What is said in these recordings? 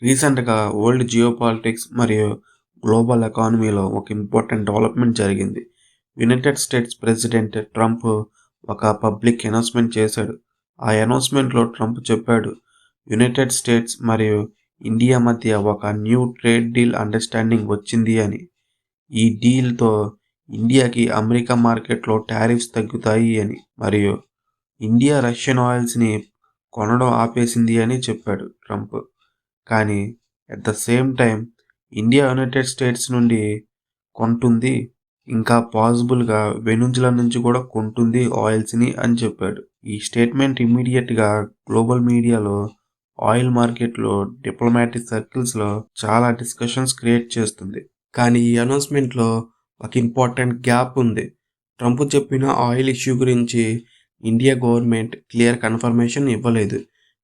రీసెంట్‌గా world geopolitics మరియు global ఎకానమీలో ఒక ఇంపార్టెంట్ డెవలప్‌మెంట్ జరిగింది. యునైటెడ్ స్టేట్స్ ప్రెసిడెంట్ ట్రంప్ ఒక పబ్లిక్ అనౌన్స్‌మెంట్ చేశాడు. ఆ అనౌన్స్‌మెంట్‌లో ట్రంప్ చెప్పాడు, యునైటెడ్ స్టేట్స్ మరియు ఇండియా మధ్య ఒక న్యూ ట్రేడ్ డీల్ అండర్‌స్టాండింగ్ వచ్చింది అని. ఈ డీల్‌తో ఇండియాకి అమెరికా మార్కెట్‌లో టారిఫ్స్ తగ్గుతాయి అని మరియు ఇండియా రష్యన్ ఆయిల్స్‌ని కొనడం ఆపేసింది అని చెప్పాడు ట్రంప్. కానీ at the same time India United states నుండి కొంటుంది. ఇంకా పాజిబుల్‌గా వెనుజులా నుంచి కూడా కొంటుంది ఆయిల్స్‌ని అని చెప్పాడు. ఈ స్టేట్మెంట్ ఇమ్మీడియేట్‌గా గ్లోబల్ మీడియాలో, ఆయిల్ మార్కెట్‌లో, డిప్లొమాటిక్ సర్కిల్స్‌లో చాలా డిస్కషన్స్ క్రియేట్ చేస్తుంది. కానీ ఈ అనౌన్స్‌మెంట్‌లో ఒక ఇంపార్టెంట్ గ్యాప్ ఉంది. ట్రంప్ చెప్పిన ఆయిల్ ఇష్యూ గురించి ఇండియా గవర్నమెంట్ క్లియర్ కన్ఫర్మేషన్ ఇవ్వలేదు.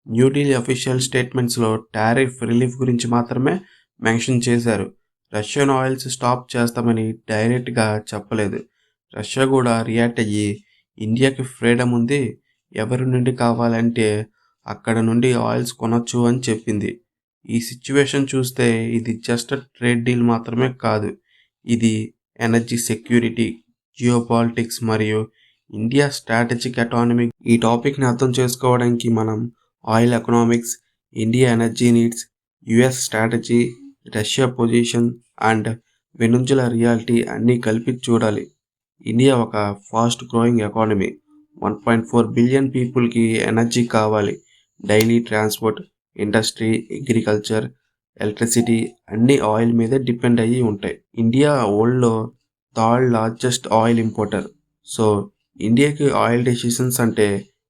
న్యూఢిల్లీ అఫీషియల్ స్టేట్మెంట్స్లో టారిఫ్ రిలీఫ్ గురించి మాత్రమే మెన్షన్ చేశారు. రష్యన్ ఆయిల్స్ స్టాప్ చేస్తామని డైరెక్ట్గా చెప్పలేదు. రష్యా కూడా రియాక్ట్ అయ్యి ఇండియాకి ఫ్రీడమ్ ఉంది, ఎవరి నుండి కావాలంటే అక్కడ నుండి ఆయిల్స్ కొనొచ్చు అని చెప్పింది. ఈ సిచ్యువేషన్ చూస్తే ఇది జస్ట్ ట్రేడ్ డీల్ మాత్రమే కాదు, ఇది ఎనర్జీ సెక్యూరిటీ, జియోపాలిటిక్స్ మరియు ఇండియా స్ట్రాటజిక్ అటానమీ. ఈ టాపిక్ని అర్థం చేసుకోవడానికి మనం oil economics, India energy needs, US strategy, Russia position and Venezuela reality అన్నీ కలిపి చూడాలి. ఇండియా ఒక ఫాస్ట్ గ్రోయింగ్ ఎకానమీ. 1.4 బిలియన్ పీపుల్కి ఎనర్జీ కావాలి. Daily transport, industry, agriculture, electricity అన్నీ ఆయిల్ మీదే డిపెండ్ అయ్యి ఉంటాయి. ఇండియా వరల్డ్లో third largest oil importer. So ఇండియాకి ఆయిల్ డెసిషన్స్ అంటే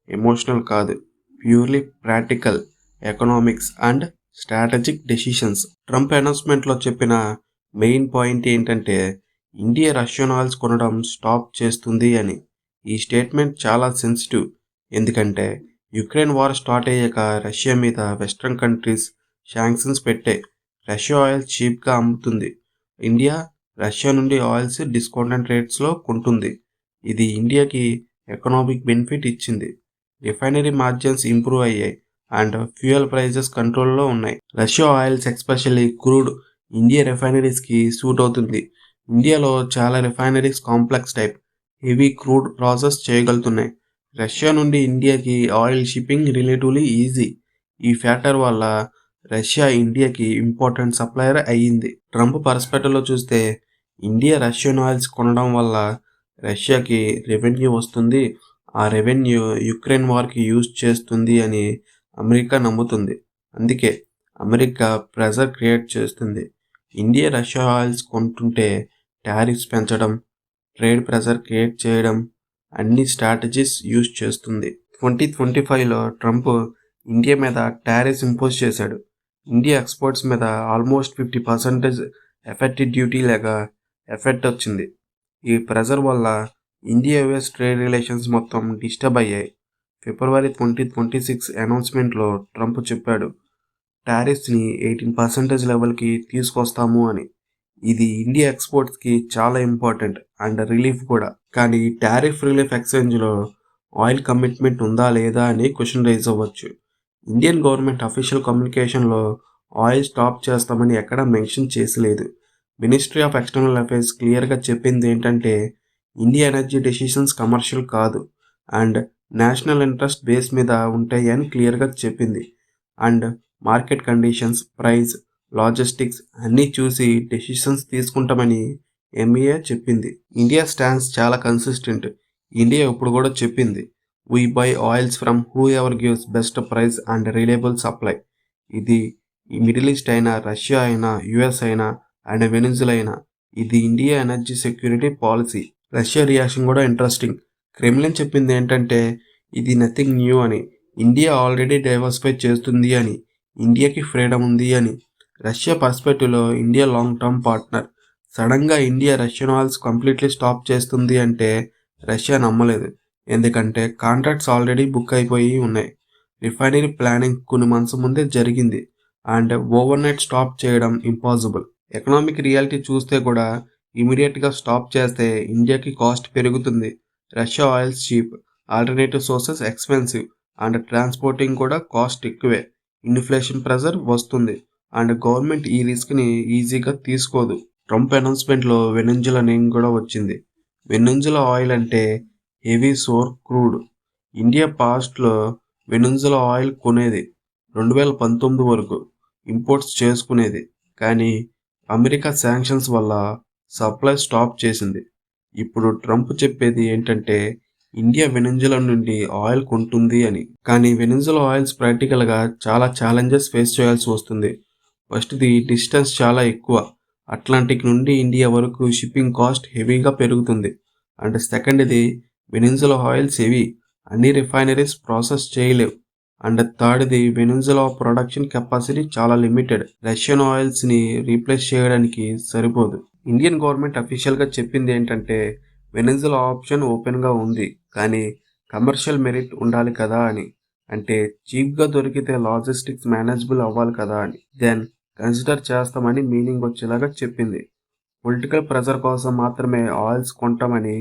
ఎమోషనల్ కాదు, purely practical, economics and strategic decisions. Trump అనౌన్స్మెంట్లో చెప్పిన మెయిన్ పాయింట్ ఏంటంటే ఇండియా రష్యన్ ఆయిల్స్ కొనడం స్టాప్ చేస్తుంది అని. ఈ స్టేట్మెంట్ చాలా సెన్సిటివ్, ఎందుకంటే యుక్రెయిన్ వార్ స్టార్ట్ అయ్యాక రష్యా మీద వెస్ట్రన్ కంట్రీస్ శాంక్షన్స్ పెట్టాయి. రష్యా ఆయిల్ చీప్గా అమ్ముతుంది. ఇండియా రష్యా నుండి ఆయిల్స్ డిస్కౌంటెడ్ రేట్స్లో కొంటుంది. ఇది ఇండియాకి ఎకనామిక్ బెనిఫిట్ ఇచ్చింది. రిఫైనరీ మార్జిన్స్ ఇంప్రూవ్ అయ్యాయి అండ్ ఫ్యూయల్ ప్రైజెస్ కంట్రోల్లో ఉన్నాయి. Russia oils especially crude India రిఫైనరీస్కి సూట్ అవుతుంది. ఇండియాలో చాలా refineries complex type heavy crude process చేయగలుగుతున్నాయి. Russia నుండి ఇండియాకి ఆయిల్ షిప్పింగ్ రిలేటివ్లీ ఈజీ. ఈ ఫ్యాక్టర్ వల్ల రష్యా ఇండియాకి ఇంపార్టెంట్ సప్లయర్ అయ్యింది. ట్రంప్ పర్స్పెక్టివ్లో చూస్తే ఇండియా రష్యన్ ఆయిల్స్ కొనడం వల్ల రష్యాకి రెవెన్యూ వస్తుంది. ఆ రెవెన్యూ యుక్రెయిన్ వార్కి యూజ్ చేస్తుంది అని అమెరికా నమ్ముతుంది. అందుకే అమెరికా ప్రెజర్ క్రియేట్ చేస్తుంది. ఇండియా రష్యా ఆయిల్స్ కొంటుంటే టారిఫ్స్ పెంచడం, ట్రేడ్ ప్రెజర్ క్రియేట్ చేయడం అన్ని స్ట్రాటజీస్ యూజ్ చేస్తుంది. 2025లో ట్రంప్ ఇండియా మీద టారిఫ్స్ ఇంపోజ్ చేశాడు. ఇండియా ఎక్స్పోర్ట్స్ మీద ఆల్మోస్ట్ 50% ఎఫెక్టివ్ డ్యూటీ లేక ఎఫెక్ట్ వచ్చింది. ఈ ప్రెజర్ వల్ల ఇండియా యుఎస్ ట్రేడ్ రిలేషన్స్ మొత్తం డిస్టర్బ్ అయ్యాయి. ఫిబ్రవరి 2026 అనౌన్స్మెంట్లో ట్రంప్ చెప్పాడు, టారిఫ్స్ని 18% లెవెల్కి తీసుకొస్తాము అని. ఇది ఇండియా ఎక్స్పోర్ట్స్కి చాలా ఇంపార్టెంట్ అండ్ రిలీఫ్ కూడా. కానీ టారిఫ్ రిలీఫ్ ఎక్స్చేంజ్లో ఆయిల్ కమిట్మెంట్ ఉందా లేదా అని క్వశ్చన్ రైజ్ అవ్వచ్చు. ఇండియన్ గవర్నమెంట్ అఫీషియల్ కమ్యూనికేషన్లో ఆయిల్ స్టాప్ చేస్తామని ఎక్కడా మెన్షన్ చేసలేదు. మినిస్ట్రీ ఆఫ్ ఎక్స్టర్నల్ అఫైర్స్ క్లియర్గా చెప్పింది ఏంటంటే ఇండియా ఎనర్జీ డెసిషన్స్ కమర్షియల్ కాదు అండ్ నేషనల్ ఇంట్రెస్ట్ బేస్ మీద ఉంటాయి అని క్లియర్గా చెప్పింది. And market conditions, price, logistics అన్నీ చూసి డెసిషన్స్ తీసుకుంటామని ఎంఈఏ చెప్పింది. ఇండియా స్టాండ్స్ చాలా కన్సిస్టెంట్. ఇండియా ఇప్పుడు కూడా చెప్పింది, we buy oils from who ever gives best price and reliable supply. ఇది ఈ మిడిల్ ఈస్ట్ అయినా, రష్యా అయినా, యుఎస్ అయినా అండ్ వెనిజులా అయినా, ఇది India energy security policy. Russia reaction కూడా ఇంట్రెస్టింగ్. క్రెమ్లిన్ చెప్పింది ఏంటంటే ఇది నథింగ్ న్యూ అని, ఇండియా ఆల్రెడీ డైవర్సిఫై చేస్తుంది అని, ఇండియాకి ఫ్రీడమ్ ఉంది అని. రష్యా పర్స్పెక్టివ్లో ఇండియా లాంగ్ టర్మ్ పార్ట్నర్. సడన్గా India Russian oils completely stop చేస్తుంది అంటే రష్యా నమ్మలేదు, ఎందుకంటే కాంట్రాక్ట్స్ ఆల్రెడీ బుక్ అయిపోయి ఉన్నాయి. రిఫైనరీ ప్లానింగ్ కొన్ని మంత్స్ ముందే జరిగింది అండ్ ఓవర్ నైట్ స్టాప్ చేయడం ఇంపాసిబుల్. ఎకనామిక్ రియాలిటీ చూస్తే కూడా ఇమీడియట్గా స్టాప్ చేస్తే ఇండియాకి కాస్ట్ పెరుగుతుంది. Russia oils cheap, alternative sources expensive and transporting కూడా కాస్ట్ ఎక్కువే. ఇన్ఫ్లేషన్ ప్రెజర్ వస్తుంది. అండ్ గవర్నమెంట్ ఈ రిస్క్ని ఈజీగా తీసుకోదు. ట్రంప్ అనౌన్స్మెంట్లో వెనెజులా నేమ్ కూడా వచ్చింది. వెనెజులా ఆయిల్ అంటే హెవీ సోర్ క్రూడ్. ఇండియా పాస్ట్లో వెనెజులా ఆయిల్ కొనేది 2019 వరకు ఇంపోర్ట్స్ చేసుకునేది. కానీ అమెరికా శాంక్షన్స్ వల్ల సప్లై స్టాప్ చేసింది. ఇప్పుడు ట్రంప్ చెప్పేది ఏంటంటే ఇండియా వెనెజులా నుండి ఆయిల్ కొంటుంది అని. కానీ వెనెజులా ఆయిల్స్ ప్రాక్టికల్గా చాలా ఛాలెంజెస్ ఫేస్ చేయాల్సి వస్తుంది. ఫస్ట్ది డిస్టెన్స్ చాలా ఎక్కువ. అట్లాంటిక్ నుండి ఇండియా వరకు షిప్పింగ్ కాస్ట్ హెవీగా పెరుగుతుంది. అండ్ సెకండ్ది వెనెజులా ఆయిల్స్ హెవీ, అన్ని రిఫైనరీస్ ప్రాసెస్ చేయలేవు. అండ్ థర్డ్ది వెనెజులా ప్రొడక్షన్ కెపాసిటీ చాలా లిమిటెడ్. రష్యన్ ఆయిల్స్ని రీప్లేస్ చేయడానికి సరిపోదు. ఇండియన్ గవర్నమెంట్ అఫీషియల్గా చెప్పింది ఏంటంటే వెనెజులా ఆప్షన్ ఓపెన్గా ఉంది, కానీ కమర్షియల్ మెరిట్ ఉండాలి కదా అని. అంటే చీప్గా దొరికితే లాజిస్టిక్స్ మేనేజబుల్ అవ్వాలి కదా అని. దెన్ కన్సిడర్ చేస్తామని మీనింగ్ వచ్చేలాగా చెప్పింది. పొలిటికల్ ప్రెజర్ కోసం మాత్రమే ఆయిల్స్ కొంటామని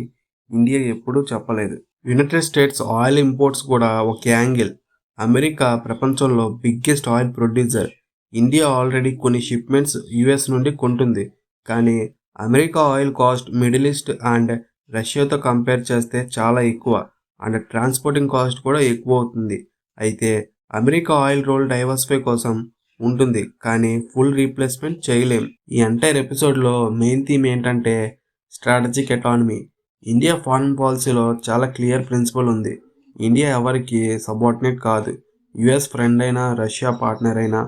ఇండియా ఎప్పుడూ చెప్పలేదు. యునైటెడ్ స్టేట్స్ ఆయిల్ ఇంపోర్ట్స్ కూడా ఒక యాంగిల్. అమెరికా ప్రపంచంలో biggest oil producer. India already కొన్ని షిప్మెంట్స్ యుఎస్ నుండి కొంటుంది. కానీ America oil cost Middle East and రష్యాతో కంపేర్ చేస్తే చాలా ఎక్కువ. అండ్ ట్రాన్స్పోర్టింగ్ కాస్ట్ కూడా ఎక్కువ అవుతుంది. అయితే అమెరికా ఆయిల్ రోల్ డైవర్సిఫై కోసం ఉంటుంది, కానీ ఫుల్ రీప్లేస్మెంట్ చేయలేం. ఈ ఎంటైర్ ఎపిసోడ్లో మెయిన్ థీమ్ ఏంటంటే స్ట్రాటజిక్ ఎకానమీ. ఇండియా ఫారెన్ పాలసీలో చాలా క్లియర్ ప్రిన్సిపల్ ఉంది. ఇండియా ఎవరికి సబార్డినేట్ కాదు. యుఎస్ ఫ్రెండ్ అయినా రష్యా పార్ట్నర్ అయినా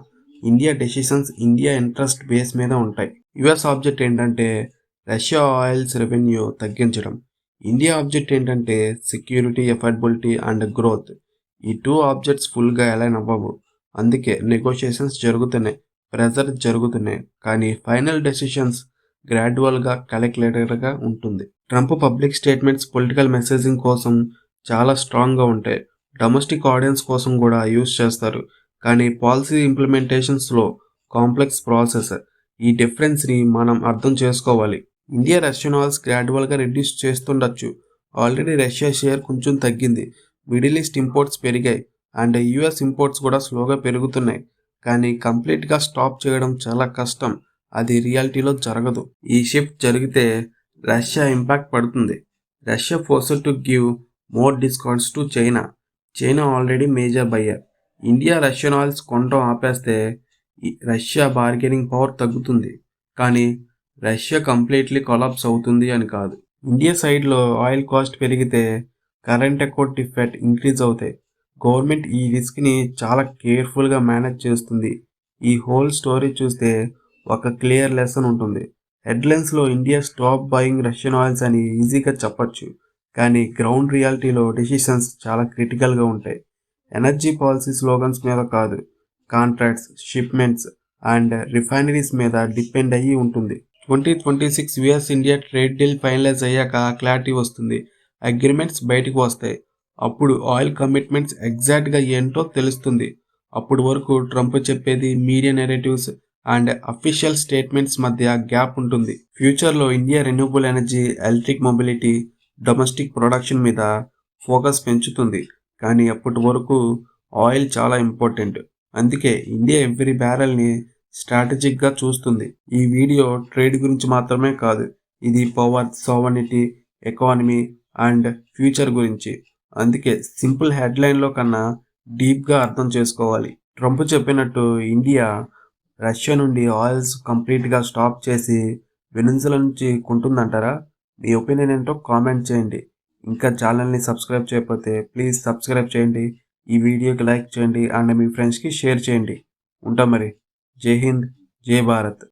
India decisions India interest base మీద ఉంటాయి. యుఎస్ ఆబ్జెక్ట్ ఏంటంటే రష్యా ఆయిల్స్ రెవెన్యూ తగ్గించడం. ఇండియా ఆబ్జెక్ట్ ఏంటంటే సెక్యూరిటీ, ఎఫర్డబిలిటీ అండ్ గ్రోత్. ఈ టూ ఆబ్జెక్ట్స్ ఫుల్గా అలైన్ అవ్వవు. అందుకే నెగోషియేషన్స్ జరుగుతున్నాయి, ప్రెజర్ జరుగుతున్నాయి, కానీ ఫైనల్ డెసిషన్స్ గ్రాడ్యువల్గా క్యాలిక్యులేటెడ్గా ఉంటుంది. Trump public statements political messaging కోసం చాలా స్ట్రాంగ్గా ఉంటాయి. డొమెస్టిక్ ఆడియన్స్ కోసం కూడా యూస్ చేస్తారు, కానీ పాలసీ ఇంప్లిమెంటేషన్స్లో కాంప్లెక్స్ ప్రాసెస్. ఈ డిఫరెన్స్ని మనం అర్థం చేసుకోవాలి. ఇండియా రష్యన్ ఆయిల్స్ గ్రాడ్యువల్గా రిడ్యూస్ చేస్తుండొచ్చు. ఆల్రెడీ రష్యా షేర్ కొంచెం తగ్గింది. మిడిల్ ఈస్ట్ ఇంపోర్ట్స్ పెరిగాయి అండ్ యుఎస్ ఇంపోర్ట్స్ కూడా స్లోగా పెరుగుతున్నాయి. కానీ కంప్లీట్గా స్టాప్ చేయడం చాలా కష్టం. అది రియాలిటీలో జరగదు. ఈ షిఫ్ట్ జరిగితే రష్యా ఇంపాక్ట్ పడుతుంది. Russia forced to give more discounts to China. China already major buyer. India Russian oils కొనడం ఆపేస్తే రష్యా బార్గెనింగ్ పవర్ తగ్గుతుంది, కానీ రష్యా కంప్లీట్లీ కొలాప్స్ అవుతుంది అని కాదు. ఇండియా సైడ్లో ఆయిల్ కాస్ట్ పెరిగితే కరెంట్ అకౌంట్ డిఫెక్ట్ ఇంక్రీజ్ అవుతాయి. గవర్నమెంట్ ఈ రిస్క్ని చాలా కేర్ఫుల్గా మేనేజ్ చేస్తుంది. ఈ హోల్ స్టోరీ చూస్తే ఒక క్లియర్ లెసన్ ఉంటుంది. హెడ్లైన్స్లో India stop buying Russian oils అని ఈజీగా చెప్పచ్చు, కానీ గ్రౌండ్ రియాలిటీలో డెసిషన్స్ చాలా క్రిటికల్గా ఉంటాయి. ఎనర్జీ పాలసీ స్లోగన్స్ మీద కాదు, కాంట్రాక్ట్స్, షిప్మెంట్స్ అండ్ రిఫైనరీస్ మీద డిపెండ్ అయ్యి ఉంటుంది. 2026 US India trade deal finalise అయ్యాక క్లారిటీ వస్తుంది. అగ్రిమెంట్స్ బయటకు వస్తాయి. అప్పుడు ఆయిల్ కమిట్మెంట్స్ ఎగ్జాక్ట్గా ఏంటో తెలుస్తుంది. అప్పుడు వరకు ట్రంప్ చెప్పేది media narratives and official statements మధ్య గ్యాప్ ఉంటుంది. ఫ్యూచర్లో India renewable energy, electric mobility, domestic production మీద ఫోకస్ పెంచుతుంది. కానీ అప్పటి వరకు ఆయిల్ చాలా ఇంపార్టెంట్. అందుకే ఇండియా ఎవ్రీ బ్యారెల్ని స్ట్రాటజిక్గా చూస్తుంది. ఈ వీడియో ట్రేడ్ గురించి మాత్రమే కాదు, ఇది power, sovereignty, economy and future గురించి. అందుకే సింపుల్ హెడ్లైన్లో కన్నా డీప్గా అర్థం చేసుకోవాలి. ట్రంప్ చెప్పినట్టు ఇండియా రష్యా నుండి ఆయిల్స్ కంప్లీట్గా స్టాప్ చేసి వెనిజులా నుంచి కొంటుందంటారా? మీ ఒపీనియన్ ఏంటో కామెంట్ చేయండి. ఇంకా ఛానల్ని సబ్స్క్రైబ్ చేయకపోతే ప్లీజ్ సబ్స్క్రైబ్ చేయండి. ఈ వీడియోకి లైక్ చేయండి అండ్ మీ ఫ్రెండ్స్కి షేర్ చేయండి. ఉంటాం మరి. జై హింద్, జై భారత్.